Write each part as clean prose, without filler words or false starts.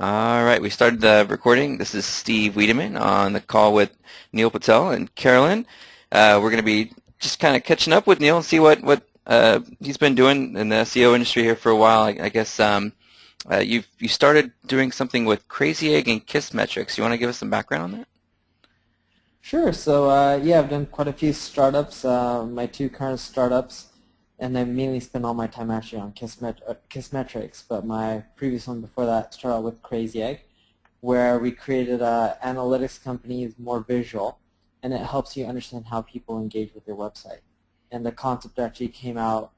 All right, we started the recording. This is Steve Wiedemann on the call with Neil Patel and Carolyn. We're going to be just kind of catching up with Neil and see what he's been doing in the SEO industry here for a while. I guess you started doing something with Crazy Egg and Kissmetrics. You want to give us some background on that? Sure. So yeah, I've done quite a few startups. My two current startups, and I mainly spend all my time actually on Kissmetrics. But my previous one before that started out with Crazy Egg, where we created an analytics company is more visual, and it helps you understand how people engage with your website. And the concept actually came out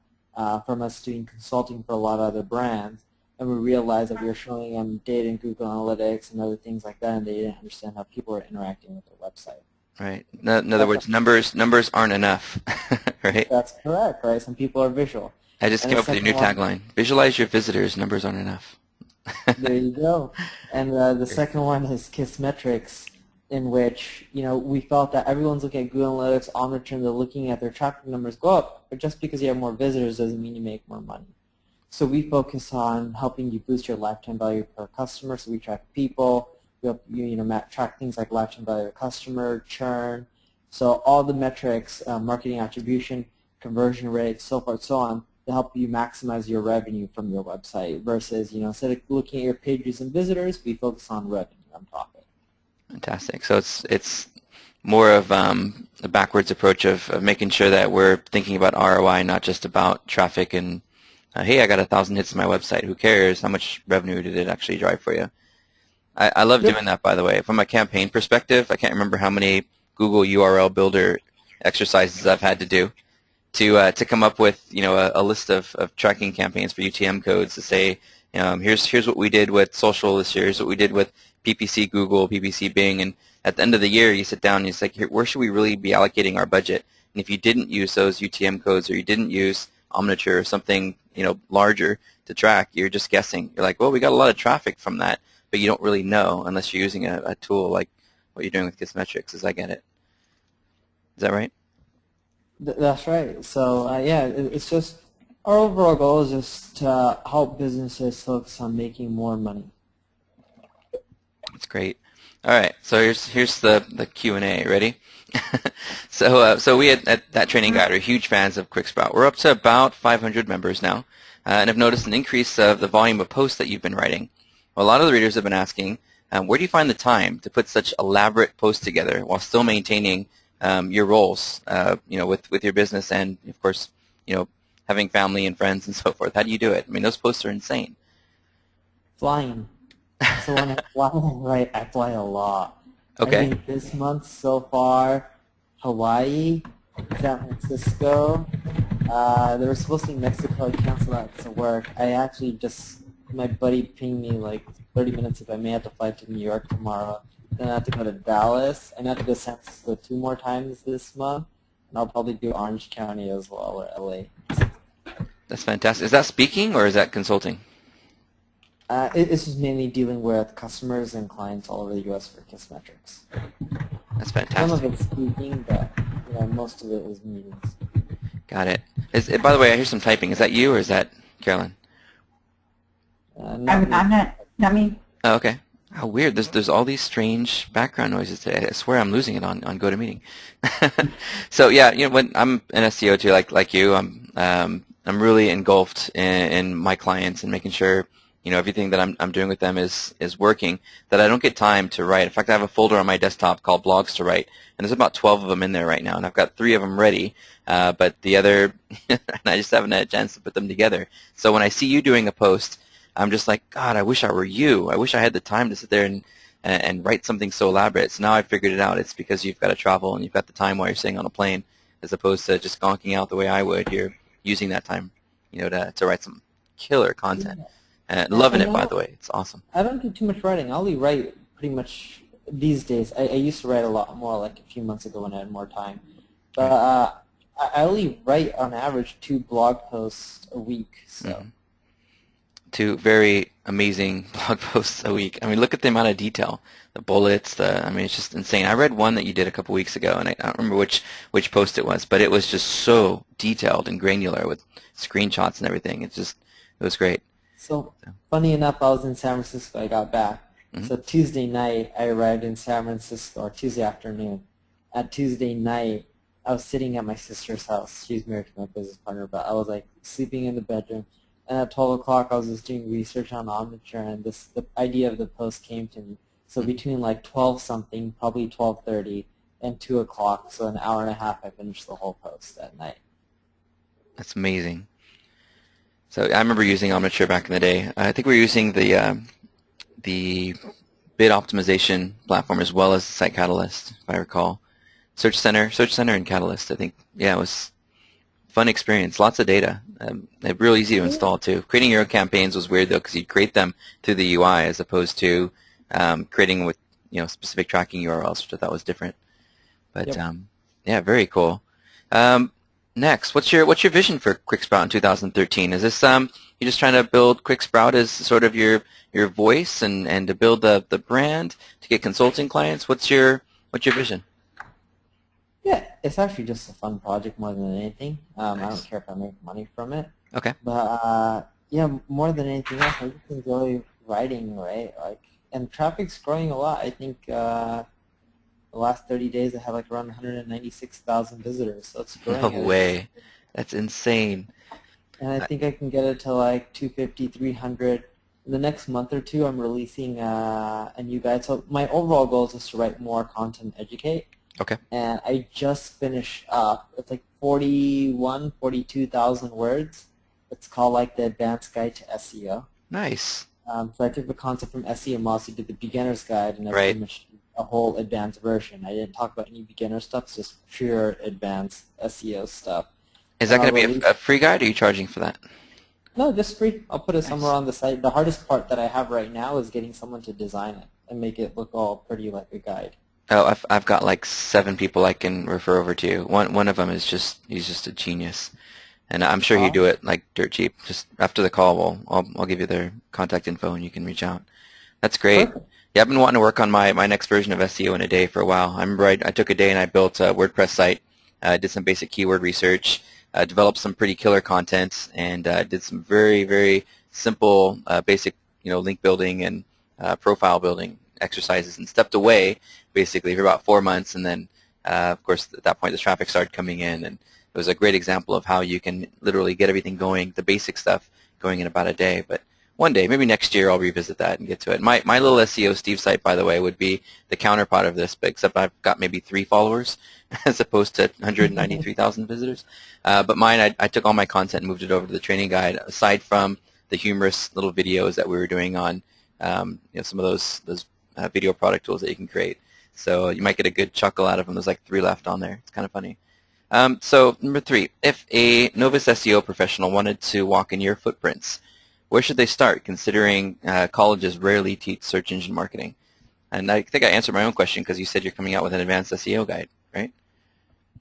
from us doing consulting for a lot of other brands, and we realized that we were showing them data in Google Analytics and other things like that, and they didn't understand how people were interacting with their website. Right. In other words, numbers aren't enough, right? That's correct, right? Some people are visual. I just And came the up with a second new one, tagline. Visualize your visitors, numbers aren't enough. there you go. And the second one is Kissmetrics, in which we felt that everyone's looking at Google Analytics, Omniture, and they're looking at their traffic numbers go up, but just because you have more visitors doesn't mean you make more money. So we focus on helping you boost your lifetime value per customer. So we track people, we help you track things like lifetime value of customer, churn. So all the metrics, marketing attribution, conversion rate, so forth, so on, to help you maximize your revenue from your website versus, instead of looking at your page views and visitors, we focus on revenue on profit. Fantastic. So it's more of a backwards approach of making sure that we're thinking about ROI, not just about traffic and, hey, I got 1,000 hits to my website. Who cares? How much revenue did it actually drive for you? I love doing that, by the way. From a campaign perspective, I can't remember how many Google URL builder exercises I've had to do to come up with a list of tracking campaigns for UTM codes to say here's what we did with social this year, here's what we did with PPC Google, PPC Bing, and at the end of the year you sit down and you say, where should we really be allocating our budget? And if you didn't use those UTM codes or you didn't use Omniture or something larger to track, you're just guessing. You're like, well, we got a lot of traffic from that, but you don't really know unless you're using a tool like what you're doing with Kissmetrics, as I get it. Is that right? That's right. So yeah, it's just our overall goal is just to help businesses focus on making more money. That's great. All right, so here's the Q&A. Ready? So we at that training guide are huge fans of QuickSprout. We're up to about 500 members now, and I've noticed an increase of the volume of posts that you've been writing. Well, a lot of the readers have been asking, where do you find the time to put such elaborate posts together while still maintaining your roles, with your business and, of course, having family and friends and so forth? How do you do it? I mean, those posts are insane. Flying. So when I fly, right, I fly a lot. Okay. I think this month so far, Hawaii, San Francisco. They were supposed to be Mexico. I canceled that to work. I actually just, my buddy pinged me like 30 minutes if I may have to fly to New York tomorrow. Then I have to go to Dallas. I have to go to San Francisco 2 more times this month. And I'll probably do Orange County as well, or LA. That's fantastic. Is that speaking or is that consulting? It's just mainly dealing with customers and clients all over the U.S. for Kissmetrics. That's fantastic. Some of it's speaking, but most of it is meetings. Got it. By the way, I hear some typing. Is that you or is that Carolyn? I'm not me. Oh, okay. How weird. There's all these strange background noises today. I swear I'm losing it on GoToMeeting. So yeah, when I'm an SEO too, like you, I'm really engulfed in my clients and making sure everything that I'm doing with them is working, that I don't get time to write. In fact, I have a folder on my desktop called Blogs to Write, and there's about 12 of them in there right now, and I've got 3 of them ready, but the other, and I just haven't had a chance to put them together. So when I see you doing a post, I'm just like, God, I wish I were you. I wish I had the time to sit there and write something so elaborate. So now I figured it out. It's because you've got to travel and you've got the time while you're sitting on a plane, as opposed to just gonking out the way I would. You're using that time, to write some killer content. Loving it, by the way. It's awesome. I don't do too much writing. I only write pretty much these days. I used to write a lot more like a few months ago when I had more time. But I only write on average 2 blog posts a week. So. Mm-hmm. 2 very amazing blog posts a week. I mean, look at the amount of detail, the bullets. It's just insane. I read one that you did a couple weeks ago, and I don't remember which post it was, but it was just so detailed and granular with screenshots and everything. It was great. So, funny enough, I was in San Francisco. I got back. So Tuesday night, I arrived in San Francisco, or Tuesday afternoon. At Tuesday night, I was sitting at my sister's house. She's married to my business partner, but I was like sleeping in the bedroom. And at 12 o'clock, I was just doing research on Omniture, and the idea of the post came to me. So between like 12 something, probably 12:30, and 2 o'clock, so an hour and a half, I finished the whole post that night. That's amazing. So I remember using Omniture back in the day. I think we were using the bid optimization platform as well as Site Catalyst, if I recall. Search Center and Catalyst, I think. Yeah, it was a fun experience. Lots of data. They're real easy to install, too. Creating your own campaigns was weird, though, because you'd create them through the UI as opposed to creating with specific tracking URLs, which I thought was different. But yeah, very cool. Next, what's your vision for QuickSprout in 2013? Is this you're just trying to build QuickSprout as sort of your voice and to build the brand to get consulting clients? What's your vision? Yeah, it's actually just a fun project more than anything. Nice. I don't care if I make money from it. Okay. But yeah, more than anything else, I just enjoy writing, right? And traffic's growing a lot. I think the last 30 days I had like around 196,000 visitors, so it's growing. No way. That's insane. And I think I can get it to like 250, 300. In the next month or two, I'm releasing a new guide. So my overall goal is just to write more content, educate. Okay. And I just finished up. It's like 42,000 words. It's called like the Advanced Guide to SEO. Nice. So I took the concept from SEMrush, did the beginner's guide, and I finished a whole advanced version. I didn't talk about any beginner stuff, it's just pure advanced SEO stuff. Is that going to be a free guide, or are you charging for that? No, just free. I'll put it somewhere on the site. The hardest part that I have right now is getting someone to design it and make it look all pretty like a guide. Oh, I've got like 7 people I can refer over to you. One of them is he's just a genius, and I'm sure he'd do it like dirt cheap. Just after the call, I'll give you their contact info and you can reach out. That's great. Perfect. Yeah, I've been wanting to work on my next version of SEO in a day for a while. I remember I took a day and I built a WordPress site. Did some basic keyword research, developed some pretty killer content, and did some very, very simple basic link building and profile building exercises, and stepped away basically for about 4 months, and then of course at that point the traffic started coming in, and it was a great example of how you can literally get everything going, the basic stuff going in about a day. But one day, maybe next year, I'll revisit that and get to it. My little SEO Steve site, by the way, would be the counterpart of this, but except I've got maybe 3 followers as opposed to 193,000 visitors. But mine, I took all my content and moved it over to the training guide, aside from the humorous little videos that we were doing on some of those video product tools that you can create. So you might get a good chuckle out of them. There's like 3 left on there. It's kind of funny. So number 3, if a novice SEO professional wanted to walk in your footprints, where should they start, considering colleges rarely teach search engine marketing? And I think I answered my own question because you said you're coming out with an advanced SEO guide, right?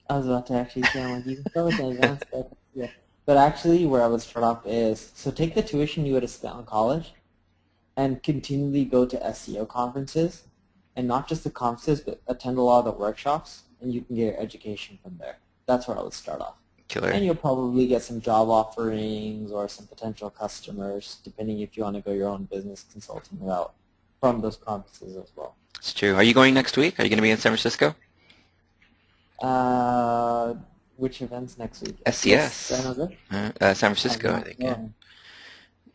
I was about to actually say, I'm like, you can start with an advanced guide. Yeah. But actually, where I would start off is, so take the tuition you would have spent on college and continually go to SEO conferences, and not just the conferences, but attend a lot of the workshops, and you can get your education from there. That's where I would start off. Killer. And you'll probably get some job offerings or some potential customers, depending if you want to go your own business consulting route from those conferences as well. It's true. Are you going next week? Are you going to be in San Francisco? Which events next week? SES. San Jose? San Francisco, I think. Yeah.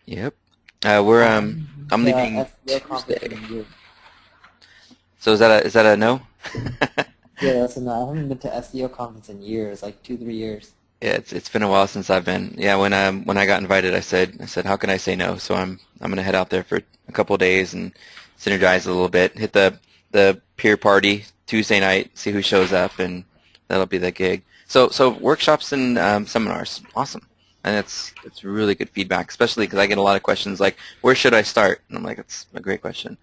Yep. I'm leaving Tuesday. So is that a no? Yeah, that's a no. I haven't been to SEO conference in years, like 2-3 years. Yeah, it's been a while since I've been. Yeah, when I got invited, I said how can I say no? So I'm gonna head out there for a couple of days and synergize a little bit. Hit the peer party Tuesday night, see who shows up, and that'll be the gig. So workshops and seminars, awesome, and it's really good feedback, especially because I get a lot of questions like, where should I start? And I'm like, that's a great question.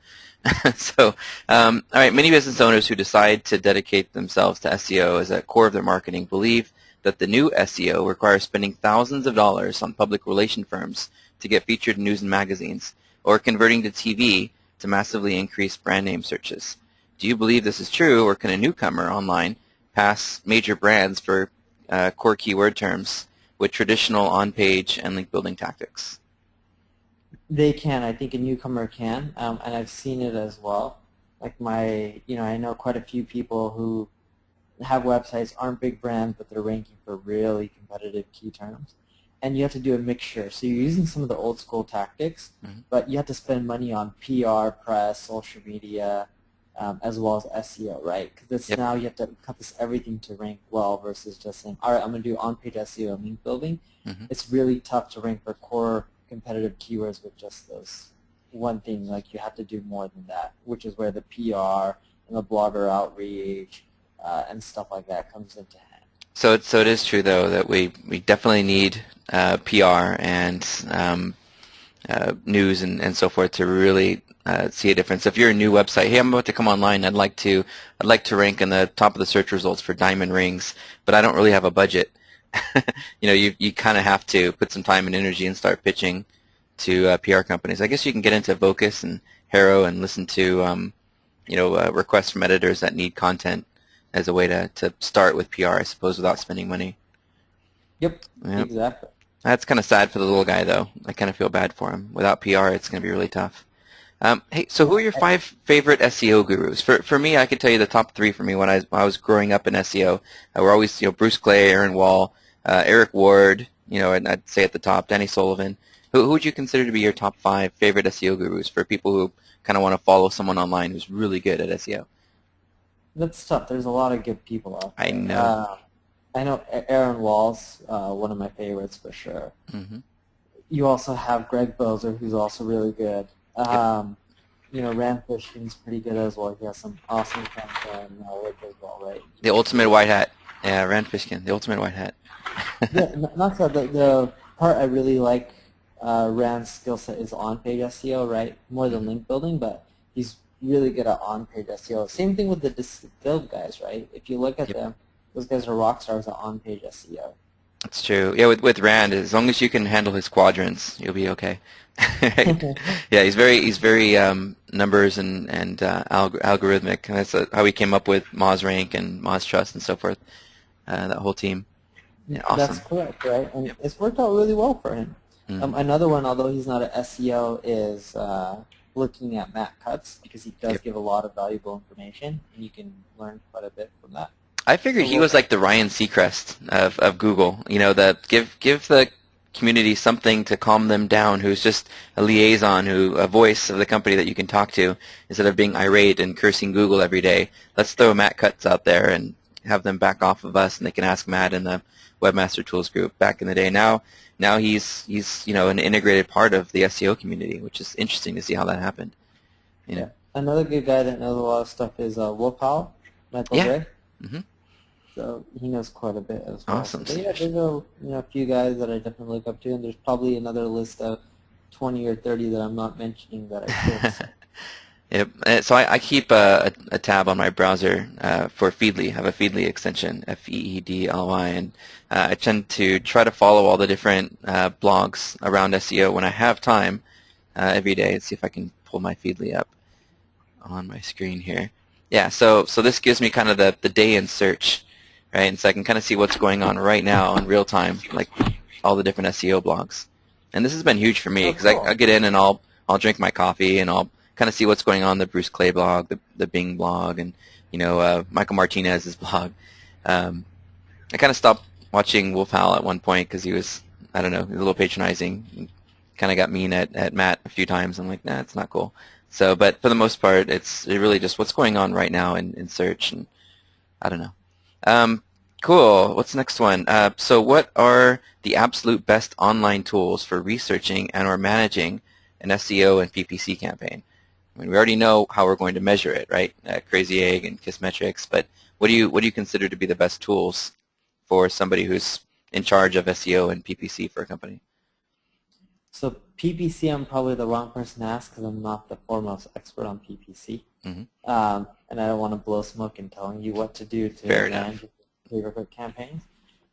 So, all right, many business owners who decide to dedicate themselves to SEO as a core of their marketing believe that the new SEO requires spending thousands of dollars on public relation firms to get featured in news and magazines, or converting to TV to massively increase brand name searches. Do you believe this is true, or can a newcomer online pass major brands for core keyword terms with traditional on-page and link building tactics? They can. I think a newcomer can, and I've seen it as well. Like I know quite a few people who have websites, aren't big brands, but they're ranking for really competitive key terms. And you have to do a mixture. So you're using some of the old school tactics, but you have to spend money on PR, press, social media, as well as SEO, right? Because now you have to encompass everything to rank well versus just saying, all right, I'm going to do on-page SEO and link building. It's really tough to rank for core competitive keywords with just those one thing. Like you have to do more than that, which is where the PR and the blogger outreach and stuff like that comes into hand. So it is true though that we definitely need PR and news and so forth to really see a difference. If you're a new website, hey, I'm about to come online. I'd like to rank in the top of the search results for diamond rings, but I don't really have a budget. You kind of have to put some time and energy and start pitching to PR companies. I guess you can get into Vocus and Haro and listen to requests from editors that need content as a way to start with PR, I suppose, without spending money. Yep. Exactly. That's kind of sad for the little guy, though. I kind of feel bad for him. Without PR, it's going to be really tough. Hey, so who are your 5 favorite SEO gurus? For me, I could tell you the top 3 for me when I was growing up in SEO. We're always, Bruce Clay, Aaron Wall, Eric Ward, and I'd say at the top, Danny Sullivan. Who would you consider to be your top 5 favorite SEO gurus for people who kind of want to follow someone online who's really good at SEO? That's tough. There's a lot of good people out there. I know. I know Aaron Wall's one of my favorites for sure. You also have Greg Bozer, who's also really good. Rand Fishkin's pretty good as well. He has some awesome content knowledge as well, right? The ultimate white hat. Yeah, Rand Fishkin, the ultimate white hat. Yeah, not so. The part I really like Rand's skill set is on-page SEO, right? More than link building, but he's really good at on-page SEO. Same thing with the Distilled guys, right? If you look at them, those guys are rock stars at on-page SEO. That's true. Yeah, with Rand, as long as you can handle his quadrants, you'll be okay. Yeah, he's very numbers and algorithmic. And that's how he came up with Moz Rank and Moz Trust and so forth. That whole team. Yeah, awesome. That's correct, right? And it's worked out really well for him. Another one, although he's not an SEO, is looking at Matt Cutts, because he does give a lot of valuable information, and you can learn quite a bit from that. I figured he was like the Ryan Seacrest of Google. That give the community something to calm them down, who's just a liaison, a voice of the company that you can talk to, instead of being irate and cursing Google every day. Let's throw Matt Cutts out there and have them back off of us, and they can ask Matt in the Webmaster Tools group back in the day. Now he's an integrated part of the SEO community, which is interesting to see how that happened. Yeah. Another good guy that knows a lot of stuff is Wolf Howell, Michael Gray. So he knows quite a bit as well. Awesome. So there's a few guys that I definitely look up to, and there's probably another list of 20 or 30 that I'm not mentioning that I should. Yep. So I keep a tab on my browser for Feedly. I have a Feedly extension, Feedly, and I tend to try to follow all the different blogs around SEO when I have time every day. Let's see if I can pull my Feedly up on my screen here. Yeah. So this gives me kind of the day in search, right? And so I can kind of see what's going on right now in real time, like all the different SEO blogs. And this has been huge for me because I get in and I'll drink my coffee and I'll kind of see what's going on, the Bruce Clay blog, the Bing blog, and Michael Martinez's blog. I kind of stopped watching Wolf Howell at one point because he was, I don't know, he was a little patronizing. He kind of got mean at Matt a few times. I'm like, nah, it's not cool. So, but for the most part, it's really just what's going on right now in search, and I don't know. Cool. What's the next one? So what are the absolute best online tools for researching and or managing an SEO and PPC campaign? I mean, we already know how we're going to measure it, right? Crazy Egg and Kissmetrics, but what do you consider to be the best tools for somebody who's in charge of SEO and PPC for a company? So PPC, I'm probably the wrong person to ask because I'm not the foremost expert on PPC. And I don't want to blow smoke in telling you what to do to manage your campaigns.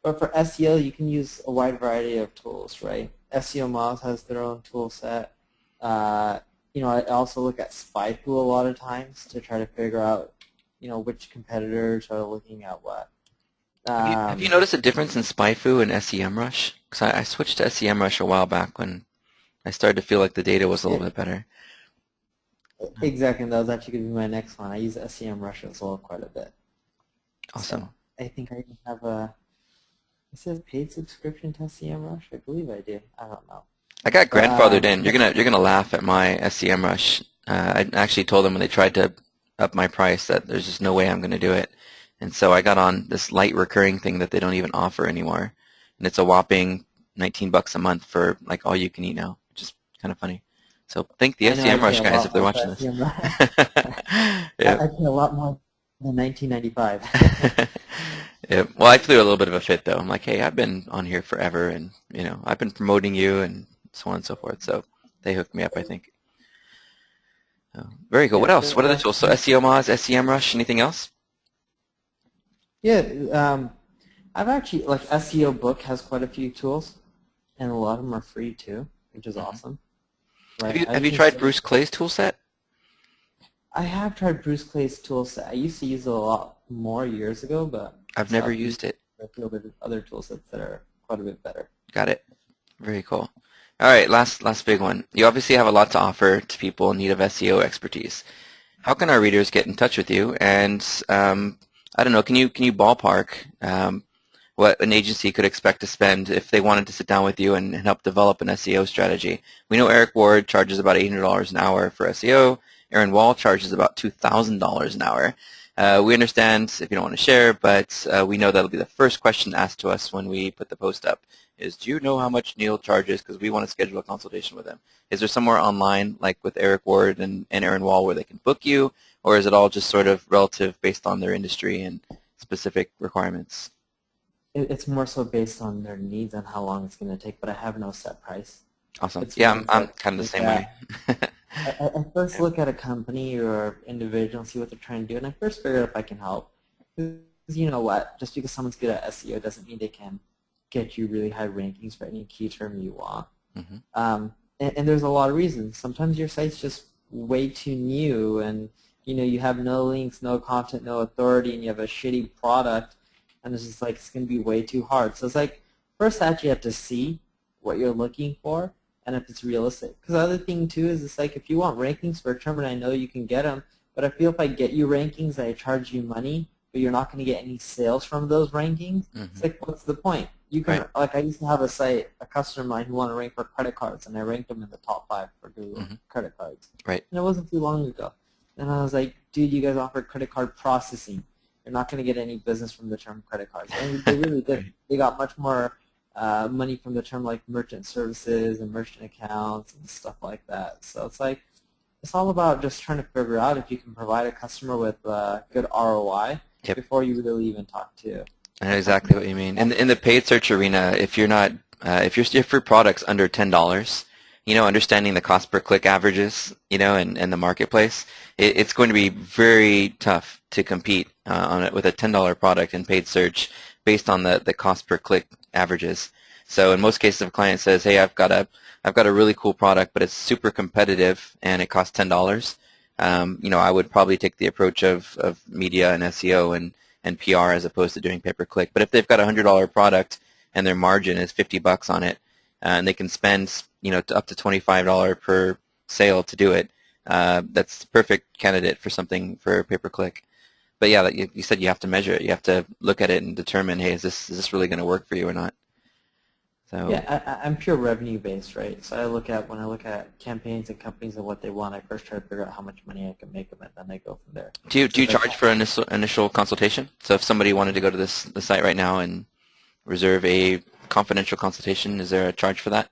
But for SEO, you can use a wide variety of tools, right? SEO Moz has their own tool set. I also look at SpyFu a lot of times to try to figure out, which competitors are looking at what. Have you noticed a difference in SpyFu and SEMrush? Because I switched to SEMrush a while back when I started to feel like the data was a little bit better. Exactly, and that was actually going to be my next one. I use SEMrush as well quite a bit. Awesome. So I think I even have is it a paid subscription to SEMrush? I believe I do. I don't know. I got grandfathered in. You're gonna laugh at my SEMrush. I actually told them when they tried to up my price that there's just no way I'm gonna do it, and so I got on this light recurring thing that they don't even offer anymore, and it's a whopping $19 a month for like all you can eat now, which is kind of funny. So thank the SEMrush guys if they're watching this. Yep. I pay a lot more than $19.95. Yeah. Well, I threw a little bit of a fit though. I'm like, hey, I've been on here forever, and I've been promoting you, and so on and so forth. So they hooked me up, I think. Very cool. What else? What other tools? So SEO Moz, SEMrush, anything else? Yeah, I've actually, like SEO Book has quite a few tools, and a lot of them are free too, which is awesome. Right? Have you tried Bruce Clay's tool set? I have tried Bruce Clay's tool set. I used to use it a lot more years ago, but I've never used it. I feel there's other tool sets that are quite a bit better. Got it. Very cool. All right, last big one. You obviously have a lot to offer to people in need of SEO expertise. How can our readers get in touch with you? And I don't know, can you ballpark what an agency could expect to spend if they wanted to sit down with you and help develop an SEO strategy? We know Eric Ward charges about $800 an hour for SEO. Aaron Wall charges about $2,000 an hour. We understand if you don't want to share, but we know that'll be the first question asked to us when we put the post up is, do you know how much Neil charges? Because we want to schedule a consultation with him. Is there somewhere online, like with Eric Ward and Aaron Wall, where they can book you, or is it all just sort of relative based on their industry and specific requirements? It's more so based on their needs and how long it's going to take, but I have no set price. Awesome. Yeah, I'm kind of the same way. I first look at a company or individual and see what they're trying to do, and I first figure out if I can help. Because you know what? Just because someone's good at SEO doesn't mean they can get you really high rankings for any key term you want. Mm-hmm. And there's a lot of reasons. Sometimes your site's just way too new, and you have no links, no content, no authority, and you have a shitty product, and it's just like it's going to be way too hard. So it's like first actually you have to see what you're looking for and if it's realistic. Because the other thing too is it's like if you want rankings for a term, and I know you can get them, but I feel if I get you rankings, I charge you money, but you're not going to get any sales from those rankings. Mm-hmm. It's like, what's the point? You can like I used to have a site, a customer of mine who wanted to rank for credit cards, and I ranked them in the top 5 for Google credit cards. Right. And it wasn't too long ago. And I was like, dude, you guys offer credit card processing. You're not going to get any business from the term credit cards. And they really did. They got much more money from the term like merchant services and merchant accounts and stuff like that. So it's like it's all about just trying to figure out if you can provide a customer with good ROI before you really even talk to. I know exactly what you mean. In the paid search arena, if you're not if your product's under $10, understanding the cost per click averages, and the marketplace, it's going to be very tough to compete on it with a $10 product in paid search based on the cost per click averages. So in most cases, if a client says, "Hey, I've got a really cool product, but it's super competitive and it costs $10," I would probably take the approach of media and SEO and PR as opposed to doing pay per click. But if they've got a $100 product and their margin is $50 on it, and they can spend up to $25 per sale to do it, that's the perfect candidate for something for pay per click. But yeah, like you said, you have to measure it. You have to look at it and determine, hey, is this really going to work for you or not? So yeah, I'm pure revenue based, right? So when I look at campaigns and companies and what they want, I first try to figure out how much money I can make them, and then I go from there. Do you charge for initial consultation? So if somebody wanted to go to the site right now and reserve a confidential consultation, is there a charge for that?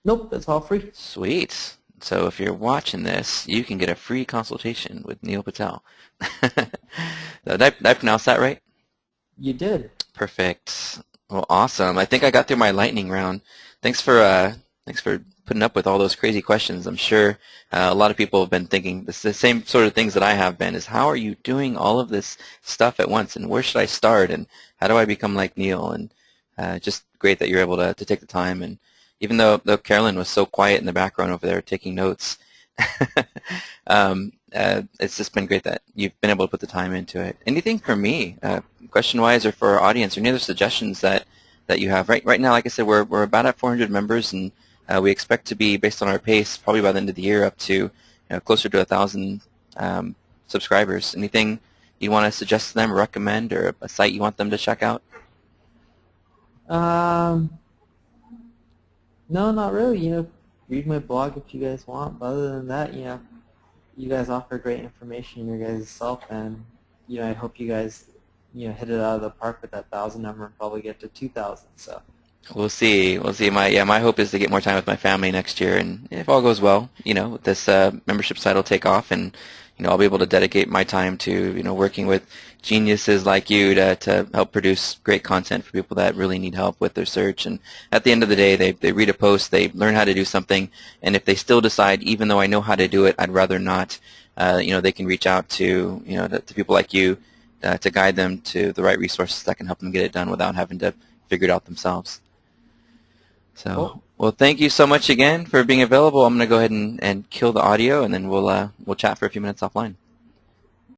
Nope, it's all free. Sweet. So if you're watching this, you can get a free consultation with Neil Patel. Did I pronounce that right? You did. Perfect. Well, awesome. I think I got through my lightning round. Thanks for putting up with all those crazy questions. I'm sure a lot of people have been thinking the same sort of things that I have been, is how are you doing all of this stuff at once, and where should I start, and how do I become like Neil? And just great that you're able to take the time. And even though Carolyn was so quiet in the background over there taking notes, it's just been great that you've been able to put the time into it. Anything for me, question-wise, or for our audience, or any other suggestions that you have? Right now, like I said, we're about at 400 members, and We expect to be, based on our pace, probably by the end of the year, up to closer to 1,000 subscribers. Anything you want to suggest to them, or recommend, or a site you want them to check out? No, not really. Read my blog if you guys want. But other than that, you guys offer great information your guys' self, and I hope you guys hit it out of the park with that 1,000 number and probably get to 2,000. So. We'll see. We'll see. My hope is to get more time with my family next year, and if all goes well, this membership site will take off, and I'll be able to dedicate my time to working with geniuses like you to help produce great content for people that really need help with their search. And at the end of the day, they read a post, they learn how to do something, and if they still decide, even though I know how to do it, I'd rather not, they can reach out to to people like you to guide them to the right resources that can help them get it done without having to figure it out themselves. So, Cool. Well, thank you so much again for being available. I'm going to go ahead and kill the audio, and then we'll chat for a few minutes offline.